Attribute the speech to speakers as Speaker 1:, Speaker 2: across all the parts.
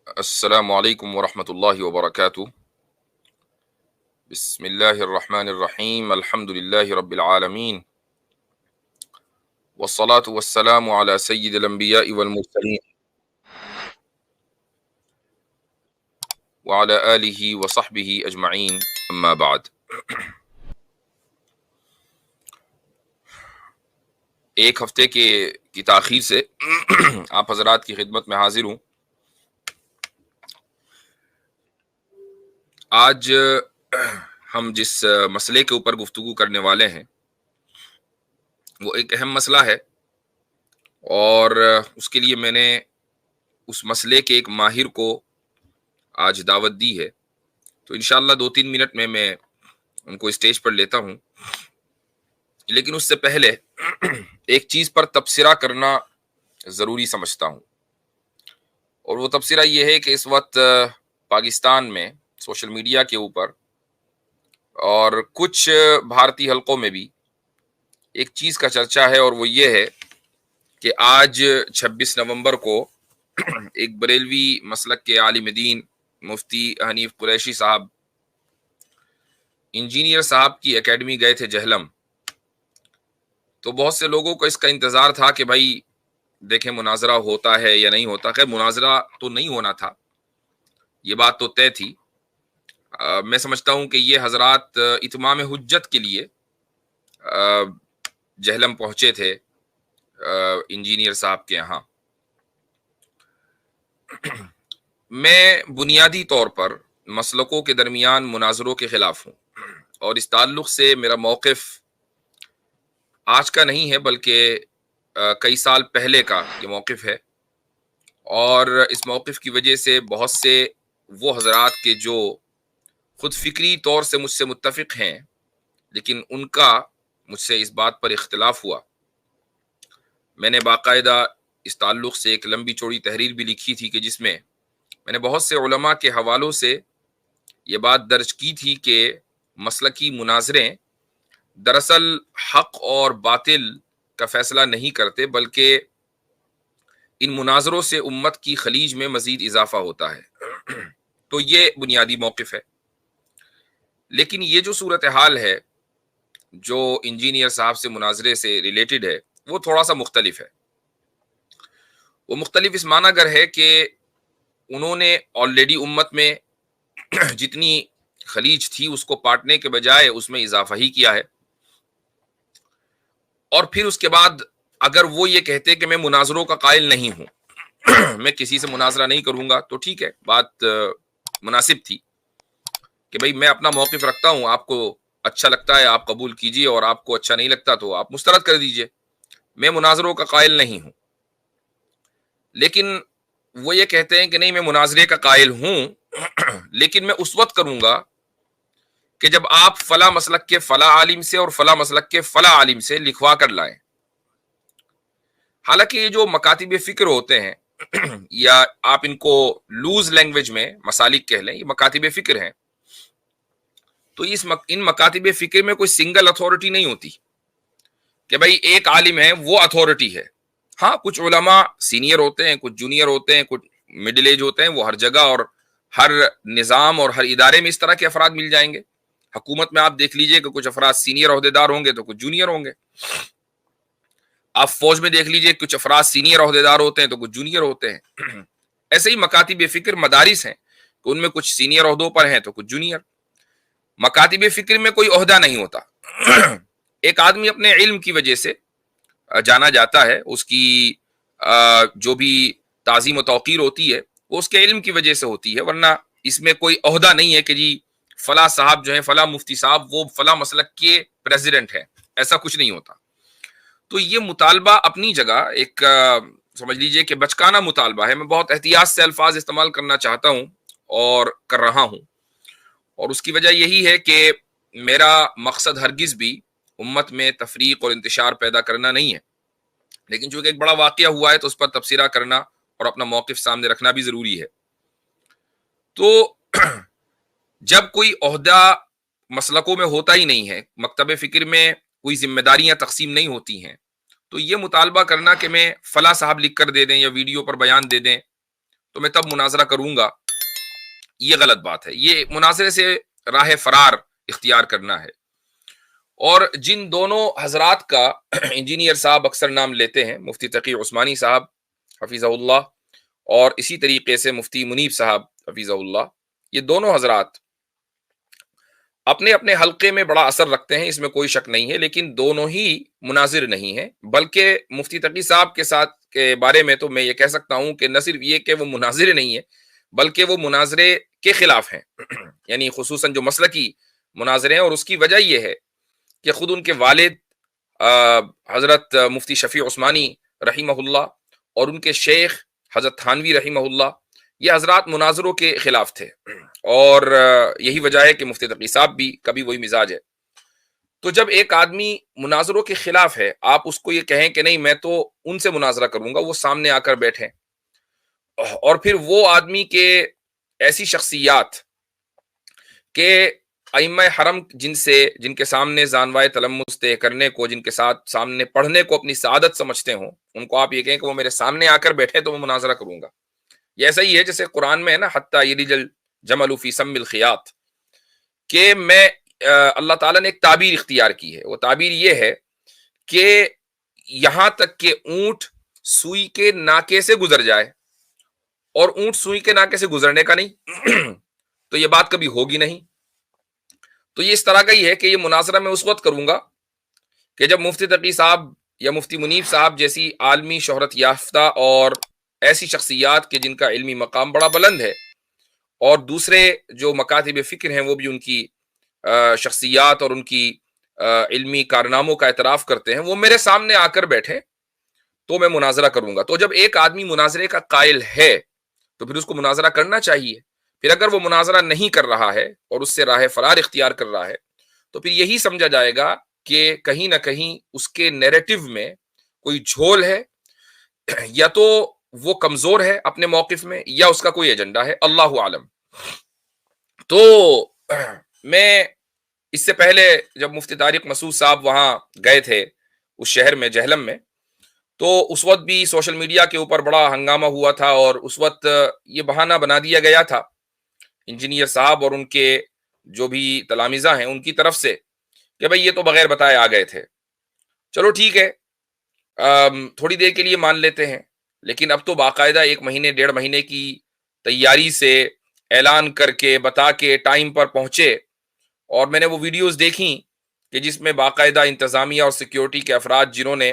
Speaker 1: السلام علیکم ورحمۃ اللہ وبرکاتہ۔ بسم اللہ الرحمن الرحیم، الحمد للہ رب العالمین، والصلاة والسلام علی سید الانبیاء والمرسلین وعلی آلہ وصحبہ اجمعین، اما بعد۔ ایک ہفتے کی تاخیر سے آپ حضرات کی خدمت میں حاضر ہوں۔ آج ہم جس مسئلے کے اوپر گفتگو کرنے والے ہیں وہ ایک اہم مسئلہ ہے، اور اس کے لیے میں نے اس مسئلے کے ایک ماہر کو آج دعوت دی ہے، تو انشاءاللہ 2-3 منٹ میں ان کو اسٹیج پر لیتا ہوں۔ لیکن اس سے پہلے ایک چیز پر تبصرہ کرنا ضروری سمجھتا ہوں، اور وہ تبصرہ یہ ہے کہ اس وقت پاکستان میں سوشل میڈیا کے اوپر اور کچھ بھارتی حلقوں میں بھی ایک چیز کا چرچا ہے، اور وہ یہ ہے کہ آج 26 نومبر کو ایک بریلوی مسلک کے عالم دین مفتی حنیف قریشی صاحب انجینئر صاحب کی اکیڈمی گئے تھے جہلم۔ تو بہت سے لوگوں کو اس کا انتظار تھا کہ بھائی دیکھیں مناظرہ ہوتا ہے یا نہیں ہوتا۔ خیر مناظرہ تو نہیں ہونا تھا، یہ بات تو طے تھی۔ میں سمجھتا ہوں کہ یہ حضرات اتمام حجت کے لیے جہلم پہنچے تھے انجینئر صاحب کے یہاں۔ میں بنیادی طور پر مسلکوں کے درمیان مناظروں کے خلاف ہوں، اور اس تعلق سے میرا موقف آج کا نہیں ہے بلکہ کئی سال پہلے کا یہ موقف ہے، اور اس موقف کی وجہ سے بہت سے وہ حضرات کے جو خود فکری طور سے مجھ سے متفق ہیں لیکن ان کا مجھ سے اس بات پر اختلاف ہوا۔ میں نے باقاعدہ اس تعلق سے ایک لمبی چوڑی تحریر بھی لکھی تھی کہ جس میں میں نے بہت سے علماء کے حوالوں سے یہ بات درج کی تھی کہ مسلکی مناظریں دراصل حق اور باطل کا فیصلہ نہیں کرتے، بلکہ ان مناظروں سے امت کی خلیج میں مزید اضافہ ہوتا ہے۔ تو یہ بنیادی موقف ہے۔ لیکن یہ جو صورتحال ہے جو انجینئر صاحب سے مناظرے سے ریلیٹڈ ہے وہ تھوڑا سا مختلف ہے۔ وہ مختلف اس معنی گر ہے کہ انہوں نے آلریڈی امت میں جتنی خلیج تھی اس کو پاٹنے کے بجائے اس میں اضافہ ہی کیا ہے، اور پھر اس کے بعد اگر وہ یہ کہتے کہ میں مناظروں کا قائل نہیں ہوں میں کسی سے مناظرہ نہیں کروں گا، تو ٹھیک ہے، بات مناسب تھی کہ بھئی میں اپنا موقف رکھتا ہوں، آپ کو اچھا لگتا ہے آپ قبول کیجئے، اور آپ کو اچھا نہیں لگتا تو آپ مسترد کر دیجئے، میں مناظروں کا قائل نہیں ہوں۔ لیکن وہ یہ کہتے ہیں کہ نہیں میں مناظرے کا قائل ہوں لیکن میں اس وقت کروں گا کہ جب آپ فلاں مسلک کے فلاں عالم سے اور فلاں مسلک کے فلاں عالم سے لکھوا کر لائیں۔ حالانکہ یہ جو مکاتب فکر ہوتے ہیں یا آپ ان کو لوز لینگویج میں مسالک کہہ لیں، یہ مکاتب فکر ہیں، تو ان مکاتب فکر میں کوئی سنگل اتھارٹی نہیں ہوتی کہ بھئی ایک عالم ہے وہ اتھارٹی ہے۔ ہاں کچھ علماء سینئر ہوتے ہیں، کچھ جونیئر ہوتے ہیں، کچھ مڈل ایج ہوتے ہیں، وہ ہر جگہ اور ہر نظام اور ہر ادارے میں اس طرح کے افراد مل جائیں گے۔ حکومت میں آپ دیکھ لیجئے کہ کچھ افراد سینئر عہدیدار ہوں گے تو کچھ جونیئر ہوں گے، آپ فوج میں دیکھ لیجئے کچھ افراد سینئر عہدیدار ہوتے ہیں تو کچھ جونیئر ہوتے ہیں۔ ایسے ہی مکاتب فکر مدارس ہیں کہ ان میں کچھ سینئر عہدوں پر ہیں تو کچھ جونیئر۔ مکاتب فکر میں کوئی عہدہ نہیں ہوتا، ایک آدمی اپنے علم کی وجہ سے جانا جاتا ہے، اس کی جو بھی تعظیم و توقیر ہوتی ہے وہ اس کے علم کی وجہ سے ہوتی ہے، ورنہ اس میں کوئی عہدہ نہیں ہے کہ جی فلاں صاحب جو ہیں فلاں مفتی صاحب وہ فلاں مسلک کے پریزیڈنٹ ہیں، ایسا کچھ نہیں ہوتا۔ تو یہ مطالبہ اپنی جگہ ایک سمجھ لیجئے کہ بچکانہ مطالبہ ہے، میں بہت احتیاط سے الفاظ استعمال کرنا چاہتا ہوں اور کر رہا ہوں، اور اس کی وجہ یہی ہے کہ میرا مقصد ہرگز بھی امت میں تفریق اور انتشار پیدا کرنا نہیں ہے، لیکن چونکہ ایک بڑا واقعہ ہوا ہے تو اس پر تبصرہ کرنا اور اپنا موقف سامنے رکھنا بھی ضروری ہے۔ تو جب کوئی عہدہ مسلکوں میں ہوتا ہی نہیں ہے، مکتب فکر میں کوئی ذمہ داریاں تقسیم نہیں ہوتی ہیں، تو یہ مطالبہ کرنا کہ میں فلاں صاحب لکھ کر دے دیں یا ویڈیو پر بیان دے دیں تو میں تب مناظرہ کروں گا، یہ غلط بات ہے. یہ مناظرے سے راہ فرار اختیار کرنا ہے. اور جن دونوں حضرات کا انجینئر صاحب اکثر نام لیتے ہیں، مفتی تقی عثمانی صاحب حفیظہ اللہ اور اسی طریقے سے مفتی منیب صاحب حفیظہ اللہ، یہ دونوں حضرات اپنے اپنے حلقے میں بڑا اثر رکھتے ہیں، اس میں کوئی شک نہیں ہے، لیکن دونوں ہی مناظر نہیں ہیں. بلکہ مفتی تقی صاحب کے بارے میں تو میں یہ کہہ سکتا ہوں کہ نہ صرف یہ کہ وہ مناظر نہیں ہے، بلکہ وہ مناظرے کے خلاف ہیں. یعنی خصوصاً جو مسلکی مناظرے ہیں، اور اس کی وجہ یہ ہے کہ خود ان کے والد حضرت مفتی شفیع عثمانی رحمہ اللہ اور ان کے شیخ حضرت تھانوی رحمہ اللہ، یہ حضرات مناظروں کے خلاف تھے. اور یہی وجہ ہے کہ مفتی تقی صاحب بھی کبھی وہی مزاج ہے. تو جب ایک آدمی مناظروں کے خلاف ہے، آپ اس کو یہ کہیں کہ نہیں میں تو ان سے مناظرہ کروں گا، وہ سامنے آ کر بیٹھیں، اور پھر وہ آدمی کے ایسی شخصیات کہ ائمہ حرم جن کے سامنے زانوائے تلمس طے کرنے کو، جن کے ساتھ سامنے پڑھنے کو اپنی سعادت سمجھتے ہوں، ان کو آپ یہ کہیں کہ وہ میرے سامنے آ کر بیٹھے تو میں مناظرہ کروں گا. یہ ایسا ہی ہے جیسے قرآن میں ہے نا، حتیٰ یلج الجمل فی سم الخیاط، کہ میں اللہ تعالیٰ نے ایک تعبیر اختیار کی ہے. وہ تعبیر یہ ہے کہ یہاں تک کہ اونٹ سوئی کے ناکے سے گزر جائے، اور اونٹ سوئی کے ناکے سے گزرنے کا نہیں تو یہ بات کبھی ہوگی نہیں. تو یہ اس طرح کا ہی ہے کہ یہ مناظرہ میں اس وقت کروں گا کہ جب مفتی تقی صاحب یا مفتی منیب صاحب جیسی عالمی شہرت یافتہ اور ایسی شخصیات کے جن کا علمی مقام بڑا بلند ہے، اور دوسرے جو مکاتب فکر ہیں وہ بھی ان کی شخصیات اور ان کی علمی کارناموں کا اعتراف کرتے ہیں، وہ میرے سامنے آ کر بیٹھے تو میں مناظرہ کروں گا. تو جب ایک آدمی مناظرے کا قائل ہے تو پھر اس کو مناظرہ کرنا چاہیے. پھر اگر وہ مناظرہ نہیں کر رہا ہے اور اس سے راہ فرار اختیار کر رہا ہے تو پھر یہی سمجھا جائے گا کہ کہیں نہ کہیں اس کے نیریٹو میں کوئی جھول ہے، یا تو وہ کمزور ہے اپنے موقف میں، یا اس کا کوئی ایجنڈا ہے، اللہ عالم. تو میں اس سے پہلے جب مفتی طارق مسعود صاحب وہاں گئے تھے اس شہر میں جہلم میں، تو اس وقت بھی سوشل میڈیا کے اوپر بڑا ہنگامہ ہوا تھا، اور اس وقت یہ بہانہ بنا دیا گیا تھا انجینئر صاحب اور ان کے جو بھی تلامذہ ہیں ان کی طرف سے کہ بھئی یہ تو بغیر بتائے آ گئے تھے. چلو ٹھیک ہے، تھوڑی دیر کے لیے مان لیتے ہیں، لیکن اب تو باقاعدہ 1 مہینے 1.5 مہینے کی تیاری سے اعلان کر کے بتا کے ٹائم پر پہنچے. اور میں نے وہ ویڈیوز دیکھیں کہ جس میں باقاعدہ انتظامیہ اور سیکیورٹی کے افراد جنہوں نے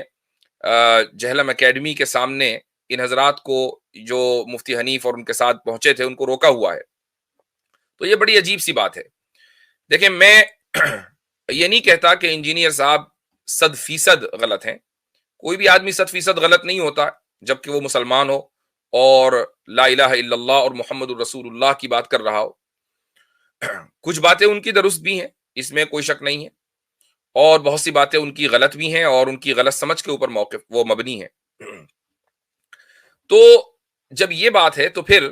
Speaker 1: جہلم اکیڈمی کے سامنے ان حضرات کو جو مفتی حنیف اور ان کے ساتھ پہنچے تھے ان کو روکا ہوا ہے. تو یہ بڑی عجیب سی بات ہے. دیکھیں، میں یہ نہیں کہتا کہ انجینئر صاحب 100% غلط ہیں. کوئی بھی آدمی 100% غلط نہیں ہوتا جبکہ وہ مسلمان ہو اور لا الہ الا اللہ اور محمد الرسول اللہ کی بات کر رہا ہو. کچھ باتیں ان کی درست بھی ہیں، اس میں کوئی شک نہیں ہے، اور بہت سی باتیں ان کی غلط بھی ہیں اور ان کی غلط سمجھ کے اوپر موقف وہ مبنی ہے. تو جب یہ بات ہے تو پھر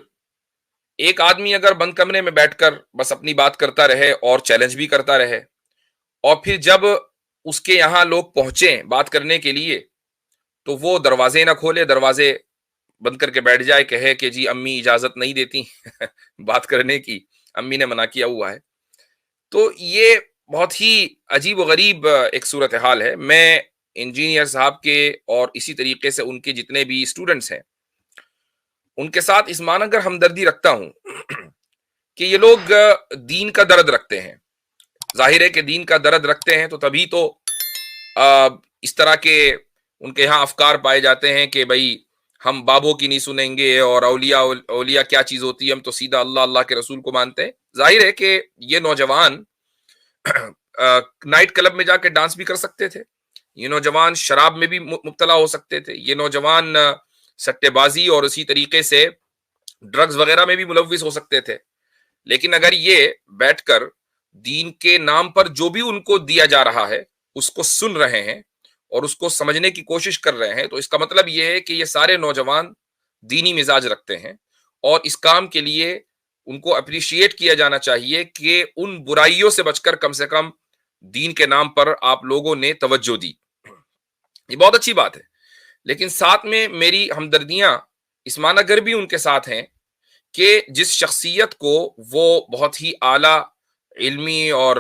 Speaker 1: ایک آدمی اگر بند کمرے میں بیٹھ کر بس اپنی بات کرتا رہے اور چیلنج بھی کرتا رہے، اور پھر جب اس کے یہاں لوگ پہنچے بات کرنے کے لیے تو وہ دروازے نہ کھولے، دروازے بند کر کے بیٹھ جائے، کہے کہ جی امی اجازت نہیں دیتی بات کرنے کی، امی نے منع کیا ہوا ہے. تو یہ بہت ہی عجیب و غریب ایک صورتحال ہے. میں انجینئر صاحب کے اور اسی طریقے سے ان کے جتنے بھی اسٹوڈنٹس ہیں ان کے ساتھ اس معنی اگر ہمدردی رکھتا ہوں کہ یہ لوگ دین کا درد رکھتے ہیں. ظاہر ہے کہ دین کا درد رکھتے ہیں تو تبھی تو اس طرح کے ان کے یہاں افکار پائے جاتے ہیں کہ بھائی ہم بابوں کی نہیں سنیں گے، اور اولیاء کیا چیز ہوتی ہے، ہم تو سیدھا اللہ کے رسول کو مانتے ہیں. ظاہر ہے کہ یہ نوجوان نائٹ کلب میں جا کے ڈانس بھی کر سکتے تھے، یہ نوجوان شراب میں بھی مبتلا ہو سکتے تھے، یہ نوجوان سٹے بازی اور اسی طریقے سے ڈرگز وغیرہ میں بھی ملوث ہو سکتے تھے. لیکن اگر یہ بیٹھ کر دین کے نام پر جو بھی ان کو دیا جا رہا ہے اس کو سن رہے ہیں اور اس کو سمجھنے کی کوشش کر رہے ہیں، تو اس کا مطلب یہ ہے کہ یہ سارے نوجوان دینی مزاج رکھتے ہیں، اور اس کام کے لیے ان کو اپریشیٹ کیا جانا چاہیے کہ ان برائیوں سے بچ کر کم سے کم دین کے نام پر آپ لوگوں نے توجہ دی. یہ بہت اچھی بات ہے، لیکن ساتھ میں میری ہمدردیاں اس معنی گر بھی ان کے ساتھ ہیں کہ جس شخصیت کو وہ بہت ہی اعلیٰ علمی اور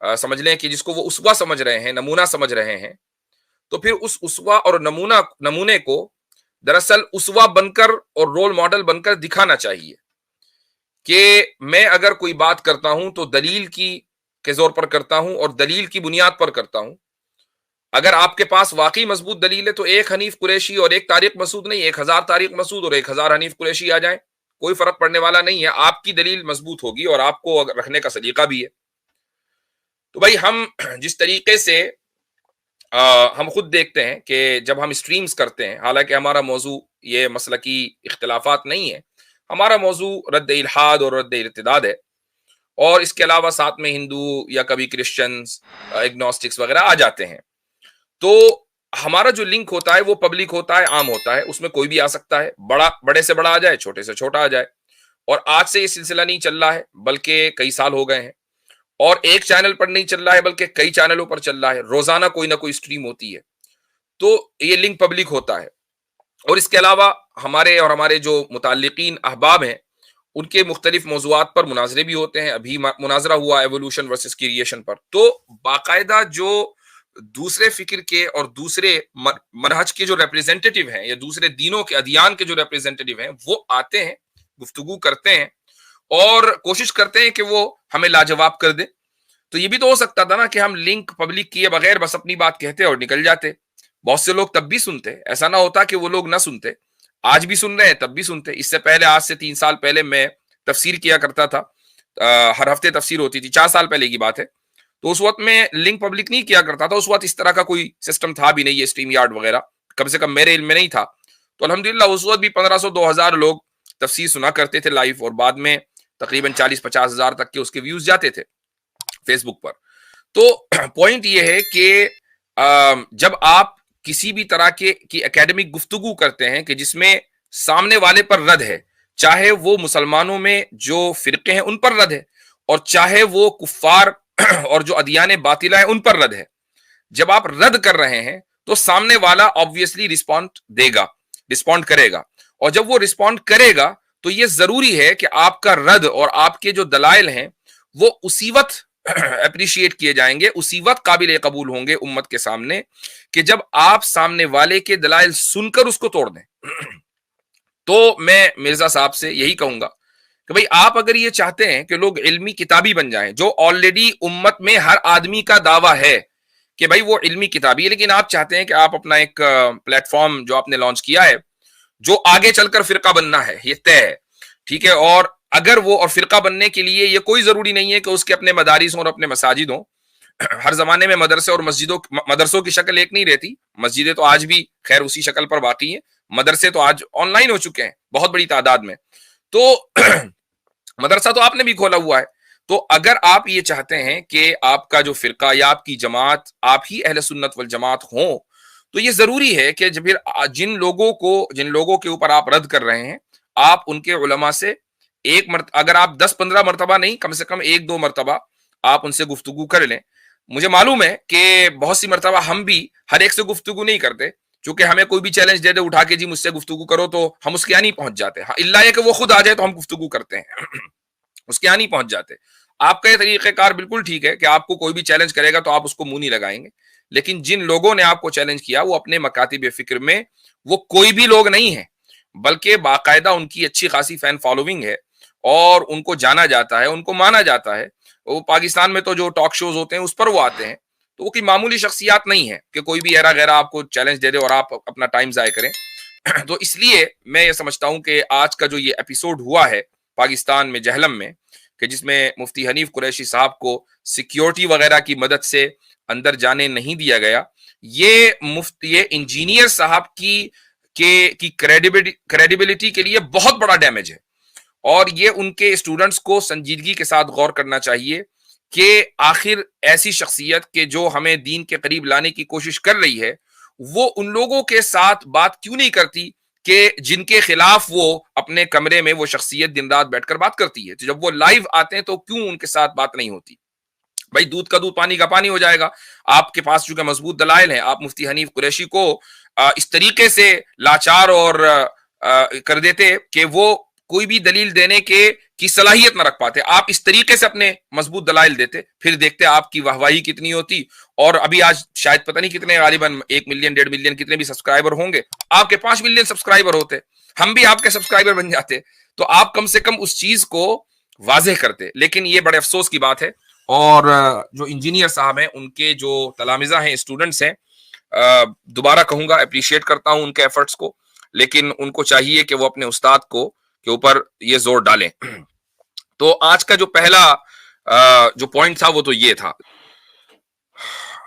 Speaker 1: سمجھ لیں کہ جس کو وہ اسوہ سمجھ رہے ہیں، نمونہ سمجھ رہے ہیں، تو پھر اس اسوہ اور نمونے کو دراصل اسوہ بن کر اور رول ماڈل بن کر دکھانا چاہیے کہ میں اگر کوئی بات کرتا ہوں تو دلیل کے زور پر کرتا ہوں اور دلیل کی بنیاد پر کرتا ہوں. اگر آپ کے پاس واقعی مضبوط دلیل ہے تو ایک حنیف قریشی اور ایک طارق مسعود نہیں، 1000 طارق مسعود اور 1000 حنیف قریشی آ جائیں، کوئی فرق پڑنے والا نہیں ہے. آپ کی دلیل مضبوط ہوگی اور آپ کو رکھنے کا سلیقہ بھی ہے. تو بھائی ہم جس طریقے سے ہم خود دیکھتے ہیں کہ جب ہم اسٹریمز کرتے ہیں، حالانکہ ہمارا موضوع یہ مسلکی اختلافات نہیں ہے، ہمارا موضوع رد الحاد اور رد ارتداد ہے، اور اس کے علاوہ ساتھ میں ہندو یا کبھی کرسچنز، اگنوسٹکس وغیرہ آ جاتے ہیں. تو ہمارا جو لنک ہوتا ہے وہ پبلک ہوتا ہے، عام ہوتا ہے، اس میں کوئی بھی آ سکتا ہے، بڑے سے بڑا آ جائے، چھوٹے سے چھوٹا آ جائے. اور آج سے یہ سلسلہ نہیں چل رہا ہے بلکہ کئی سال ہو گئے ہیں، اور ایک چینل پر نہیں چل رہا ہے بلکہ کئی چینلوں پر چل رہا ہے. روزانہ کوئی نہ کوئی اسٹریم ہوتی ہے، تو یہ لنک پبلک ہوتا ہے. اور اس کے علاوہ ہمارے جو متعلقین احباب ہیں ان کے مختلف موضوعات پر مناظرے بھی ہوتے ہیں. ابھی مناظرہ ہوا ایوولوشن ورسز کریشن پر. تو باقاعدہ جو دوسرے فکر کے اور دوسرے منہج کے جو ریپریزنٹیٹیو ہیں یا دوسرے دینوں کے ادیان کے جو ریپریزنٹیٹیو ہیں وہ آتے ہیں، گفتگو کرتے ہیں اور کوشش کرتے ہیں کہ وہ ہمیں لاجواب کر دیں. تو یہ بھی تو ہو سکتا تھا نا کہ ہم لنک پبلک کیے بغیر بس اپنی بات کہتے اور نکل جاتے. بہت سے لوگ تب بھی سنتے، ایسا نہ ہوتا کہ وہ لوگ نہ سنتے. آج بھی سن رہے ہیں، تب بھی سنتے. اس سے پہلے، آج سے 3 سال پہلے میں تفسیر کیا کرتا تھا، ہر ہفتے تفسیر ہوتی تھی، 4 سال پہلے کی بات ہے. تو اس وقت میں لنک پبلک نہیں کیا کرتا تھا. اس وقت اس طرح کا کوئی سسٹم تھا بھی نہیں، یہ اسٹریم یارڈ وغیرہ کم سے کم میرے علم میں نہیں تھا. تو الحمدللہ اس وقت بھی 1500-2000 لوگ تفسیر سنا کرتے تھے لائیو، اور بعد میں تقریباً 40-50 ہزار تک کے اس کے ویوز جاتے تھے فیس بک پر. تو پوائنٹ یہ ہے کہ جب آپ کسی بھی طرح کی اکیڈمک گفتگو کرتے ہیں کہ جس میں سامنے والے پر رد ہے، چاہے وہ مسلمانوں میں جو فرقے ہیں ان پر رد ہے، اور چاہے وہ کفار اور جو ادیان باطلہ ہیں ان پر رد ہے، جب آپ رد کر رہے ہیں تو سامنے والا آبویسلی رسپونڈ کرے گا. اور جب وہ رسپونڈ کرے گا تو یہ ضروری ہے کہ آپ کا رد اور آپ کے جو دلائل ہیں وہ اسی وقت اپریشیٹ کیے جائیں گے، اسی وقت قابل قبول ہوں گے امت کے سامنے، کہ جب آپ سامنے والے کے دلائل سن کر اس کو توڑ دیں. تو میں مرزا صاحب سے یہی کہوں گا کہ بھئی آپ اگر یہ چاہتے ہیں کہ لوگ علمی کتابی بن جائیں، جو آلریڈی امت میں ہر آدمی کا دعویٰ ہے کہ بھئی وہ علمی کتابی ہے، لیکن آپ چاہتے ہیں کہ آپ اپنا ایک پلیٹ فارم جو آپ نے لانچ کیا ہے، جو آگے چل کر فرقہ بننا ہے، یہ طے ہے، ٹھیک ہے. اور اگر وہ اور فرقہ بننے کے لیے یہ کوئی ضروری نہیں ہے کہ اس کے اپنے مدارس ہوں اور اپنے مساجد ہوں. ہر زمانے میں مدرسے اور مدرسوں کی شکل ایک نہیں رہتی. مسجدیں تو آج بھی خیر اسی شکل پر باقی ہیں، مدرسے تو آج آن لائن ہو چکے ہیں بہت بڑی تعداد میں. تو مدرسہ تو آپ نے بھی کھولا ہوا ہے. تو اگر آپ یہ چاہتے ہیں کہ آپ کا جو فرقہ یا آپ کی جماعت آپ ہی اہل سنت والجماعت ہوں، تو یہ ضروری ہے کہ جب جن لوگوں کے اوپر آپ رد کر رہے ہیں، آپ ان کے علماء سے اگر آپ 10-15 مرتبہ نہیں، کم سے کم 1-2 مرتبہ آپ ان سے گفتگو کر لیں. مجھے معلوم ہے کہ بہت سی مرتبہ ہم بھی ہر ایک سے گفتگو نہیں کرتے، چونکہ ہمیں کوئی بھی چیلنج دے دے اٹھا کے جی مجھ سے گفتگو کرو تو ہم اس کے یہاں نہیں پہنچ جاتے. اللہ یہ کہ وہ خود آ جائے تو ہم گفتگو کرتے ہیں، اس کے یہاں نہیں پہنچ جاتے. آپ کا یہ طریقہ کار بالکل ٹھیک ہے کہ آپ کو کوئی بھی چیلنج کرے گا تو آپ اس کو منہ نہیں لگائیں گے، لیکن جن لوگوں نے آپ کو چیلنج کیا وہ اپنے مکاتب فکر میں وہ کوئی بھی لوگ نہیں ہیں، بلکہ باقاعدہ ان کی اچھی خاصی فین فالوونگ ہے اور ان کو جانا جاتا ہے، ان کو مانا جاتا ہے. وہ پاکستان میں تو جو ٹاک شوز ہوتے ہیں اس پر وہ آتے ہیں، تو وہ کوئی معمولی شخصیات نہیں ہے کہ کوئی بھی ایرا غیرہ آپ کو چیلنج دے دے اور آپ اپنا ٹائم ضائع کریں. تو اس لیے میں یہ سمجھتا ہوں کہ آج کا جو یہ ایپیسوڈ ہوا ہے پاکستان میں جہلم میں، کہ جس میں مفتی حنیف قریشی صاحب کو سیکیورٹی وغیرہ کی مدد سے اندر جانے نہیں دیا گیا، یہ انجینئر صاحب کی کریڈیبلٹی کے لیے بہت بڑا ڈیمیج ہے. اور یہ ان کے اسٹوڈنٹس کو سنجیدگی کے ساتھ غور کرنا چاہیے کہ آخر ایسی شخصیت کے جو ہمیں دین کے قریب لانے کی کوشش کر رہی ہے، وہ ان لوگوں کے ساتھ بات کیوں نہیں کرتی کہ جن کے خلاف وہ اپنے کمرے میں وہ شخصیت دن رات بیٹھ کر بات کرتی ہے. جب وہ لائیو آتے ہیں تو کیوں ان کے ساتھ بات نہیں ہوتی؟ بھائی دودھ کا دودھ پانی کا پانی ہو جائے گا. آپ کے پاس چونکہ مضبوط دلائل ہیں، آپ مفتی حنیف قریشی کو اس طریقے سے لاچار اور کر دیتے کہ وہ کوئی بھی دلیل دینے کی صلاحیت نہ رکھ پاتے. آپ اس طریقے سے اپنے مضبوط دلائل دیتے, پھر دیکھتے آپ کی واہواہی کتنی ہوتی. اور ابھی آج شاید پتہ نہیں کتنے, غالباً 1 ملین 1.5 ملین کتنے بھی سبسکرائبر ہوں گے, آپ کے 5 ملین سبسکرائبر ہوتے, ہم بھی آپ کے سبسکرائبر بن جاتے, تو آپ کم سے کم اس چیز کو واضح کرتے. لیکن یہ بڑے افسوس کی بات ہے. اور جو انجینئر صاحب ہیں, ان کے جو تلامذہ ہیں, اسٹوڈنٹس ہیں, دوبارہ کہوں گا اپریشیٹ کرتا ہوں ان کے ایفرٹس کو, لیکن ان کو چاہیے کہ وہ اپنے استاد کو کے اوپر یہ زور ڈالیں. تو آج کا جو پہلا جو پوائنٹ تھا وہ تو یہ تھا.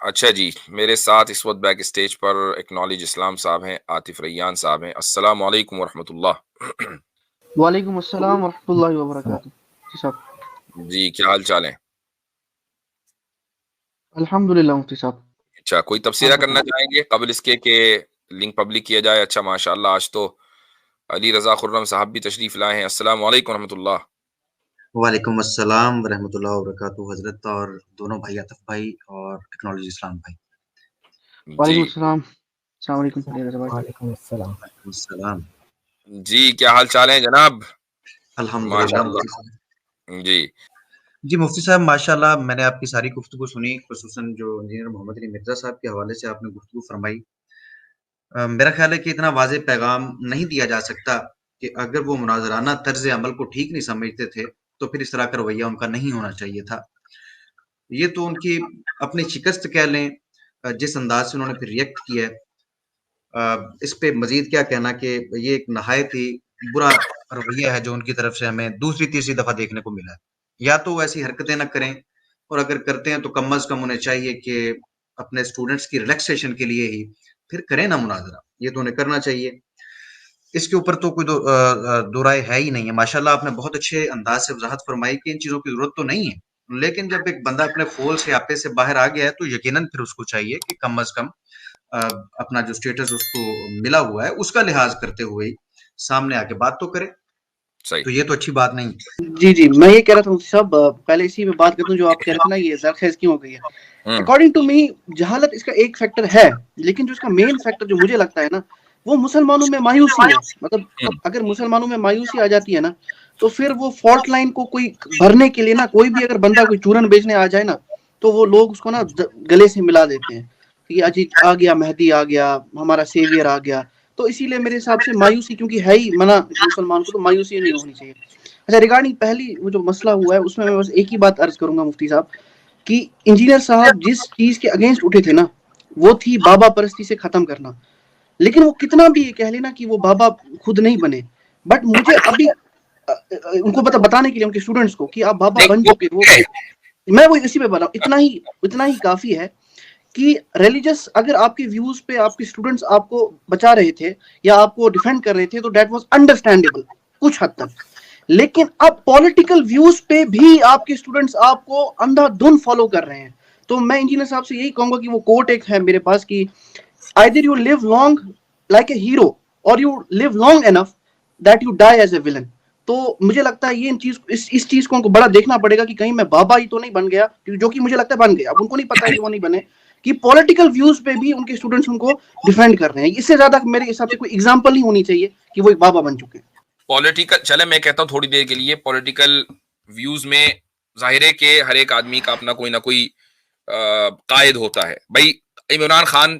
Speaker 1: اچھا جی, میرے ساتھ اس وقت بیک اسٹیج پر اکنالج اسلام صاحب ہیں, عاطف ریان صاحب ہیں. السلام علیکم ورحمۃ اللہ.
Speaker 2: وعلیکم السلام ورحمۃ اللہ وبرکاتہ. جی صاحب,
Speaker 1: جی کیا حال چال ہیں؟
Speaker 2: الحمدللہ مفتی صاحب.
Speaker 1: اچھا, کوئی تبصرہ کرنا چاہیں گے قبل اس کے کہ لنک پبلک کیا جائے؟ اچھا ماشاءاللہ, آج تو علی رضا خرم صاحب بھی تشریف لائے ہیں. السلام علیکم ورحمۃ اللہ.
Speaker 3: وعلیکم السلام ورحمۃ اللہ وبرکاتہ حضرت, اور دونوں بھائی عاطف بھائی اور ٹیکنالوجی اسلام بھائی.
Speaker 2: وعلیکم السلام. السلام علیکم.
Speaker 4: وعلیکم السلام.
Speaker 3: وعلیکم السلام.
Speaker 1: جی کیا حال چال ہیں جناب؟
Speaker 3: الحمدللہ مفتی صاحب. جی مفتی صاحب ماشاءاللہ, میں نے آپ کی ساری گفتگو سنی, خصوصاً جو انجینئر محمد علی مرزا صاحب کے حوالے سے آپ نے گفتگو فرمائی. میرا خیال ہے کہ اتنا واضح پیغام نہیں دیا جا سکتا کہ اگر وہ مناظرانہ طرز عمل کو ٹھیک نہیں سمجھتے تھے تو پھر اس طرح کا رویہ ان کا نہیں ہونا چاہیے تھا. یہ تو ان کی اپنی شکست کہہ لیں, جس انداز سے انہوں نے پھر ریئیکٹ کیا ہے. اس پہ مزید کیا کہنا کہ یہ ایک نہایت ہی برا رویہ ہے جو ان کی طرف سے ہمیں دوسری تیسری دفعہ دیکھنے کو ملا ہے. یا تو وہ ایسی حرکتیں نہ کریں, اور اگر کرتے ہیں تو کم از کم انہیں چاہیے کہ اپنے اسٹوڈنٹس کی ریلیکسیشن کے لیے ہی پھر کریں نا مناظرہ. یہ تو انہیں کرنا چاہیے, اس کے اوپر تو کوئی دو رائے ہے ہی نہیں ہے. ماشاءاللہ آپ نے بہت اچھے انداز سے وضاحت فرمائی کہ ان چیزوں کی ضرورت تو نہیں ہے, لیکن جب ایک بندہ اپنے خول سے آپے سے باہر آ گیا ہے تو یقیناً پھر اس کو چاہیے کہ کم از کم اپنا جو سٹیٹس اس کو ملا ہوا ہے اس کا لحاظ کرتے ہوئے سامنے آ کے بات تو کرے. تو یہ تو اچھی بات نہیں.
Speaker 2: جی میں یہ کہہ رہا تھا مفتی صاحب, پہلے اسی میں بات کرتا ہوں جو آپ کہہ رہے تھے نا, یہ زرخیز کیوں ہو گئی ہے. اکارڈنگ ٹو می جہالت اس کا ایک فیکٹر ہے, لیکن جو اس کا مین فیکٹر جو مجھے لگتا ہے نا, وہ مسلمانوں میں مایوسی ہے. مطلب اگر مسلمانوں میں مایوسی آ جاتی ہے نا, تو پھر وہ فالٹ لائن کو کوئی بھرنے کے لیے نا, کوئی بھی اگر بندہ کوئی چورن بیچنے آ جائے نا, تو وہ لوگ اس کو نا گلے سے ملا دیتے ہیں کہ اجی آ گیا, مہدی آ گیا, ہمارا سیویئر آ گیا. تو اسی لیے میرے حساب سے مایوسی, کیونکہ ہے ہی منع مسلمان کو, تو مایوسی نہیں ہونی چاہیے. اچھا, ریگارڈنگ پہلی وہ جو مسئلہ ہوا ہے اس میں بس ایک ہی بات عرض کروں گا مفتی صاحب, کہ انجینئر صاحب جس چیز کے اگینسٹ اٹھے تھے نا, وہ تھی بابا پرستی سے ختم کرنا. لیکن وہ کتنا بھی یہ کہہ لینا کہ وہ بابا خود نہیں بنے, بٹ مجھے ابھی ان کو بتانے کے لیے ان کے اسٹوڈنٹس کو کہ آپ بابا بن چکے وہ, میں وہ اسی پہ بتا رہا ہوں. اتنا ہی کافی ہے کہ ریلیجس اگر آپ کے ویوز پہ آپ کے اسٹوڈنٹس آپ کو بچا رہے تھے یا آپ کو ڈیفینڈ کر رہے تھے, تو دیٹ واز انڈرسٹینڈیبل کچھ حد تک. لیکن اب پولیٹیکل ویوز پہ بھی آپ کے اسٹوڈنٹس آپ کو اندھا دھن فالو کر رہے ہیں. تو میں انجینئر صاحب سے یہی کہوں گا کہ وہ کوٹ ایک ہے میرے پاس کہ either you live long like a hero or you live long enough that you die as a villain. تو مجھے لگتا ہے یہ اس چیز کو ان کو بڑا دیکھنا پڑے گا کہ کہیں میں بابا ہی تو نہیں بن گیا, جو کہ مجھے لگتا ہے بن گیا. اب ان کو نہیں پتا ہے کہ وہ نہیں بنے, کہ پولیٹیکل ویوز پہ بھی ان کے اسٹوڈنٹس ان کو ڈیفینڈ کر رہے ہیں. اس سے زیادہ میرے حساب سے کوئی ایگزامپل نہیں ہونی چاہیے کہ وہ ایک بابا بن چکے ہیں.
Speaker 1: پولیٹیکل, چلے میں کہتا ہوں تھوڑی دیر کے لیے, پولیٹیکل ویوز میں ظاہر ہے کہ ہر ایک آدمی کا اپنا کوئی نہ کوئی قائد ہوتا ہے. بھائی عمران خان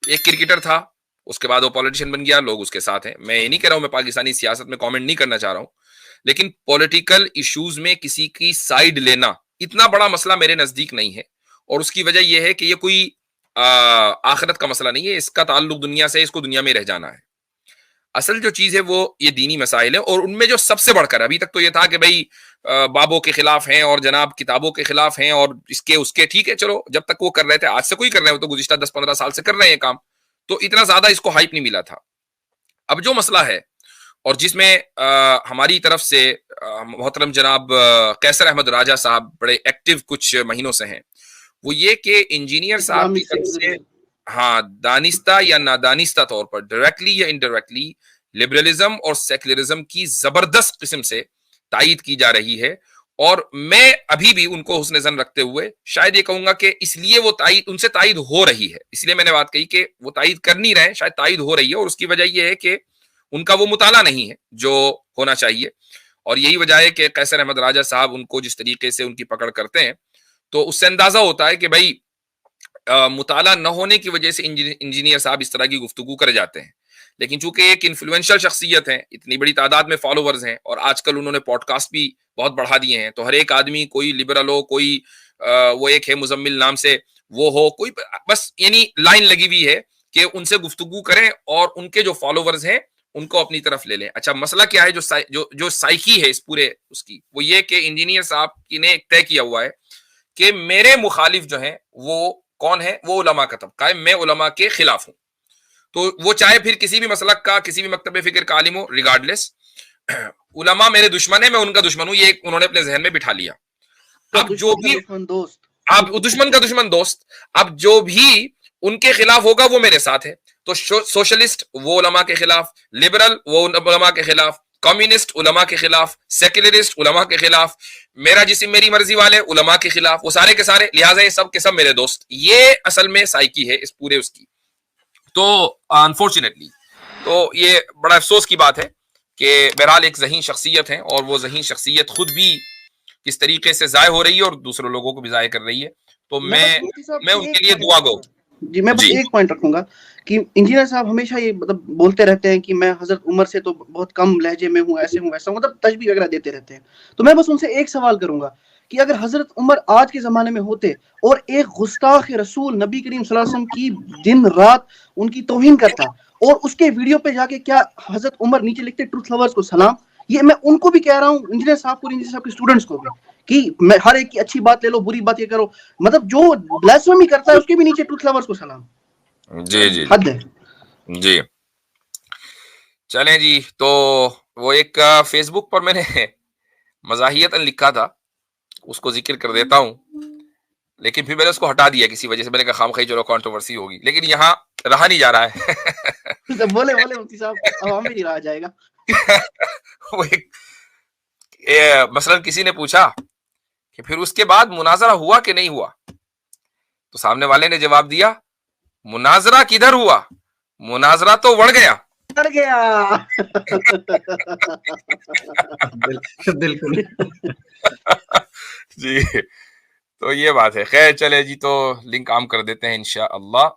Speaker 1: ایک کرکٹر تھا, اس کے بعد وہ پولیٹیشین بن گیا, لوگ اس کے ساتھ ہیں. میں یہ نہیں کہہ رہا ہوں, میں پاکستانی سیاست میں کامنٹ نہیں کرنا چاہ رہا ہوں, لیکن پولیٹیکل ایشوز میں کسی کی سائیڈ لینا اتنا بڑا مسئلہ میرے نزدیک نہیں ہے. اور اس کی وجہ یہ ہے کہ یہ کوئی آخرت کا مسئلہ نہیں ہے, اس کا تعلق دنیا سے, اس کو دنیا میں رہ جانا ہے. اصل جو چیز ہے وہ یہ دینی مسائل ہیں, اور ان میں جو سب سے بڑھ کر, ابھی تک تو یہ تھا کہ بھائی بابوں کے خلاف ہیں اور جناب کتابوں کے خلاف ہیں اور اس کے ٹھیک ہے, چلو جب تک وہ کر رہے تھے, آج سے کوئی کر رہے ہیں, وہ تو گزشتہ 10-15 سال سے کر رہے ہیں کام, تو اتنا زیادہ اس کو ہائپ نہیں ملا تھا. اب جو مسئلہ ہے اور جس میں ہماری طرف سے محترم جناب قیصر احمد راجہ صاحب بڑے ایکٹیو کچھ مہینوں سے ہیں, وہ یہ کہ انجینئر صاحب کی طرف سے ہاں دانستہ یا نادانستہ طور پر, ڈائریکٹلی یا انڈائریکٹلی, لبرلزم اور سیکولرزم کی زبردست قسم سے تائید کی جا رہی ہے. اور میں ابھی بھی ان کو حسن ظن رکھتے ہوئے شاید یہ کہوں گا کہ اس لیے وہ تائید ان سے تائید ہو رہی ہے, اس لیے میں نے بات کہی کہ وہ تائید کر نہیں رہے, شاید تائید ہو رہی ہے. اور اس کی وجہ یہ ہے کہ ان کا وہ مطالعہ نہیں ہے جو ہونا چاہیے. اور یہی وجہ ہے کہ قیصر احمد راجہ صاحب ان کو جس طریقے سے ان کی پکڑ کرتے ہیں تو اس سے اندازہ ہوتا ہے کہ بھائی مطالعہ نہ ہونے کی وجہ سے انجینئر صاحب اس طرح کی گفتگو کر جاتے ہیں. لیکن چونکہ ایک انفلوئنشل شخصیت ہیں, اتنی بڑی تعداد میں فالوورز ہیں, اور آج کل انہوں نے پوڈ کاسٹ بھی بہت بڑھا دیے ہیں, تو ہر ایک آدمی, کوئی لبرل ہو, کوئی وہ ایک ہے مزمل نام سے وہ ہو, کوئی بس یعنی لائن لگی ہوئی ہے کہ ان سے گفتگو کریں اور ان کے جو فالوورز ہیں ان کو اپنی طرف لے لیں. اچھا مسئلہ کیا ہے جو سائیکی ہے اس پورے اس کی, وہ یہ کہ انجینئر صاحب نے ایک طے کیا ہوا ہے کہ میرے مخالف جو ہیں وہ کون ہے, وہ علماء کا طبقہ ہے, میں علماء کے خلاف ہوں. تو وہ چاہے پھر کسی بھی مسلک کا, کسی بھی مکتب فکر کا عالم ہو, ریگارڈلیس, علماء میرے دشمن ہیں, میں ان کا دشمن ہوں, یہ انہوں نے اپنے ذہن میں بٹھا لیا. اب جو بھی اب دشمن کا دشمن دوست, اب جو بھی ان کے خلاف ہوگا وہ میرے ساتھ ہے. تو سوشلسٹ وہ علماء کے خلاف, لبرل وہ علماء کے خلاف, کمیونسٹ علماء کے خلاف, سیکولرسٹ علماء کے خلاف, میرا جسم میری مرضی والے علماء کے خلاف, وہ سارے کے سارے, لہٰذا یہ سب کے سب میرے دوست. یہ اصل میں سائیکی ہے اس پورے اس کی. تو انفارچونیٹلی تو یہ بڑا افسوس کی بات ہے کہ بہرحال ایک ذہین شخصیت ہے, اور وہ ذہین شخصیت خود بھی کس طریقے سے ضائع ہو رہی ہے اور دوسرے لوگوں کو بھی ضائع کر رہی ہے. تو میں ان کے لیے دعا گو.
Speaker 2: جی میں بس ایک پوائنٹ رکھوں گا کہ انجینئر صاحب ہمیشہ یہ مطلب بولتے رہتے ہیں کہ میں حضرت عمر سے تو بہت کم لہجے میں ہوں, ایسے ہوں ویسا ہوں, مطلب تشبیہ وغیرہ دیتے رہتے ہیں. تو میں بس ان سے ایک سوال کروں گا کہ اگر حضرت عمر آج کے زمانے میں ہوتے اور ایک گستاخ رسول نبی کریم صلی اللہ علیہ وسلم کی دن رات ان کی توہین کرتا, اور اس کے ویڈیو پہ جا کے کیا حضرت عمر نیچے لکھتے ٹروتھ لورز کو سلام. یہ میں ان کو بھی کہہ رہا ہوں, انجینئر صاحب کو, انجینئر صاحب کے اسٹوڈنٹس کو بھی, کہ میں ہر ایک کی اچھی بات لے لو, بری بات یہ کرو, مطلب جو بلاسفیمی کرتا ہے اس کے بھی نیچے ٹروتھ لورز کو سلام.
Speaker 1: جی جی
Speaker 2: حد ہے.
Speaker 1: جی چلیں جی. تو وہ ایک فیس بک پر میں نے مزاحیتاً لکھا تھا, اس کو ذکر کر دیتا ہوں, لیکن پھر میں نے اس کو ہٹا دیا کسی وجہ سے. میں نے کہا خامخواہ چلو کانٹروورسی ہوگی, لیکن یہاں رہا نہیں جا رہا ہے.
Speaker 2: بولے مفتی صاحب, عوام میں نہیں رہا جائے گا.
Speaker 1: وہ ایک مثلاً کسی نے پوچھا کہ پھر اس کے بعد مناظرہ ہوا کہ نہیں ہوا, تو سامنے والے نے جواب دیا, مناظرہ کدھر ہوا, مناظرہ تو وڑ گیا.
Speaker 3: بالکل
Speaker 1: جی تو یہ بات ہے. خیر چلے جی, تو لنک عام کر دیتے ہیں انشاءاللہ.